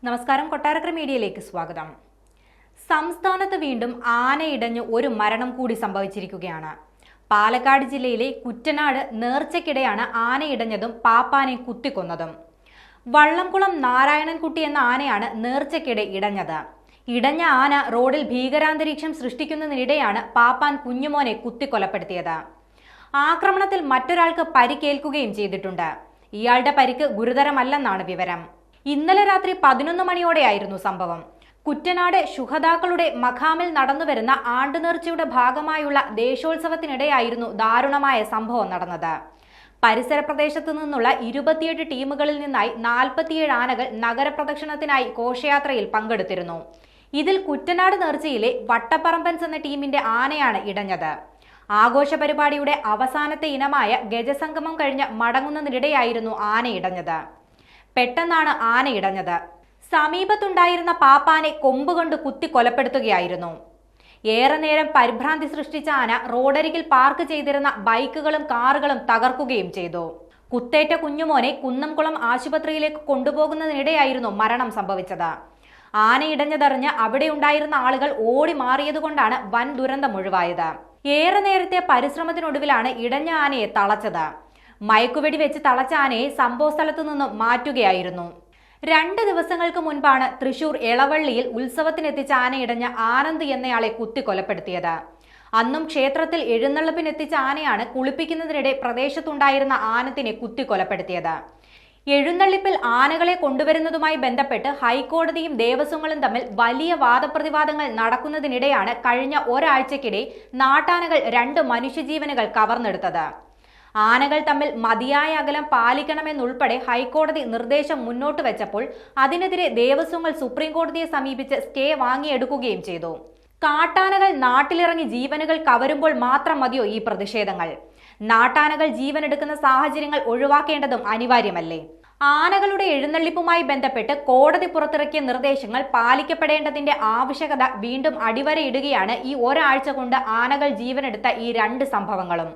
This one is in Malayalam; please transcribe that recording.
നമസ്കാരം, കൊട്ടാരക്കര മീഡിയയിലേക്ക് സ്വാഗതം. സംസ്ഥാനത്ത് വീണ്ടും ആനയിടഞ്ഞ് ഒരു മരണം കൂടി സംഭവിച്ചിരിക്കുകയാണ്. പാലക്കാട് ജില്ലയിലെ കുറ്റനാട് നേർച്ചയ്ക്കിടെയാണ് ആനയിടഞ്ഞതും പാപ്പാനെ കുത്തിക്കൊന്നതും. വള്ളംകുളം നാരായണൻകുട്ടി എന്ന ആനയാണ് നേർച്ചയ്ക്കിടെ ഇടഞ്ഞത്. ഇടഞ്ഞ ആന റോഡിൽ ഭീകരാന്തരീക്ഷം സൃഷ്ടിക്കുന്നതിനിടെയാണ് പാപ്പാൻ കുഞ്ഞുമോനെ കുത്തിക്കൊലപ്പെടുത്തിയത്. ആക്രമണത്തിൽ മറ്റൊരാൾക്ക് പരിക്കേൽക്കുകയും ചെയ്തിട്ടുണ്ട്. ഇയാളുടെ പരിക്ക് ഗുരുതരമല്ലെന്നാണ് വിവരം. ഇന്നലെ രാത്രി 11 മണിയോടെയായിരുന്നു സംഭവം. കുറ്റനാട് ശുഹദാക്കളുടെ മഖാമിൽ നടന്നുവരുന്ന ആണ്ടുനേർച്ചയുടെ ഭാഗമായുള്ള ദേശോത്സവത്തിനിടെയായിരുന്നു ദാരുണമായ സംഭവം നടന്നത്. പരിസര പ്രദേശത്തു നിന്നുള്ള 28 ടീമുകളിൽ നിന്നായി 47 ആനകൾ നഗരപ്രദക്ഷിണത്തിനായി ഘോഷയാത്രയിൽ പങ്കെടുത്തിരുന്നു. ഇതിൽ കുറ്റനാട് നേർച്ചയിലെ വട്ടപ്പറമ്പൻസ് എന്ന ടീമിന്റെ ആനയാണ് ഇടഞ്ഞത്. ആഘോഷ പരിപാടിയുടെ അവസാനത്തെ ഇനമായ ഗജസംഗമം കഴിഞ്ഞ് മടങ്ങുന്നതിനിടെയായിരുന്നു ആന ഇടഞ്ഞത്. പെട്ടെന്നാണ് ആന ഇടഞ്ഞത്. സമീപത്തുണ്ടായിരുന്ന പാപ്പാനെ കൊമ്പുകൊണ്ട് കുത്തി കൊലപ്പെടുത്തുകയായിരുന്നു. ഏറെ നേരം പരിഭ്രാന്തി സൃഷ്ടിച്ച ആന റോഡരികിൽ പാർക്ക് ചെയ്തിരുന്ന ബൈക്കുകളും കാറുകളും തകർക്കുകയും ചെയ്തു. കുത്തേറ്റ കുഞ്ഞുമോനെ കുന്നംകുളം ആശുപത്രിയിലേക്ക് കൊണ്ടുപോകുന്നതിനിടെയായിരുന്നു മരണം സംഭവിച്ചത്. ആന ഇടഞ്ഞതറിഞ്ഞ് അവിടെ ഉണ്ടായിരുന്ന ആളുകൾ ഓടി മാറിയതുകൊണ്ടാണ് വൻ ദുരന്തം ഒഴിവായത്. ഏറെ നേരത്തെ പരിശ്രമത്തിനൊടുവിലാണ് ഇടഞ്ഞ ആനയെ തളച്ചത്. മയക്കുവെടി വെച്ച് തളച്ച ആനയെ സംഭവ സ്ഥലത്തു നിന്നും മാറ്റുകയായിരുന്നു. 2 ദിവസങ്ങൾക്ക് മുൻപാണ് തൃശൂർ എളവള്ളിയിൽ ഉത്സവത്തിനെത്തിച്ച ആനയിടഞ്ഞ ആനന്ദ് എന്നയാളെ കുത്തി കൊലപ്പെടുത്തിയത്. അന്നും ക്ഷേത്രത്തിൽ എഴുന്നള്ളപ്പിനെത്തിച്ച ആനയാണ് കുളിപ്പിക്കുന്നതിനിടെ പ്രദേശത്തുണ്ടായിരുന്ന ആനത്തിനെ കുത്തി കൊലപ്പെടുത്തിയത്. എഴുന്നള്ളിപ്പിൽ ആനകളെ കൊണ്ടുവരുന്നതുമായി ബന്ധപ്പെട്ട് ഹൈക്കോടതിയും ദേവസ്വങ്ങളും തമ്മിൽ വലിയ വാദപ്രതിവാദങ്ങൾ നടക്കുന്നതിനിടെയാണ് കഴിഞ്ഞ ഒരാഴ്ചക്കിടെ നാട്ടാനകൾ 2 മനുഷ്യജീവനുകൾ കവർന്നെടുത്തത്. ആനകൾ തമ്മിൽ മതിയായ അകലം പാലിക്കണമെന്നുൾപ്പെടെ ഹൈക്കോടതി നിർദ്ദേശം മുന്നോട്ട് വെച്ചപ്പോൾ അതിനെതിരെ ദേവസ്വങ്ങൾ സുപ്രീം കോടതിയെ സമീപിച്ച് സ്റ്റേ വാങ്ങിയെടുക്കുകയും ചെയ്തു. കാട്ടാനകൾ നാട്ടിലിറങ്ങി ജീവനുകൾ കവരുമ്പോൾ മാത്രം മതിയോ ഈ പ്രതിഷേധങ്ങൾ? നാട്ടാനകൾ ജീവനെടുക്കുന്ന സാഹചര്യങ്ങൾ ഒഴിവാക്കേണ്ടതും അനിവാര്യമല്ലേ? ആനകളുടെ എഴുന്നള്ളിപ്പുമായി ബന്ധപ്പെട്ട് കോടതി പുറത്തിറക്കിയ നിർദ്ദേശങ്ങൾ പാലിക്കപ്പെടേണ്ടതിന്റെ ആവശ്യകത വീണ്ടും അടിവരയിടുകയാണ് ഈ ഒരാഴ്ച കൊണ്ട് ആനകൾ ജീവനെടുത്ത ഈ 2 സംഭവങ്ങളും.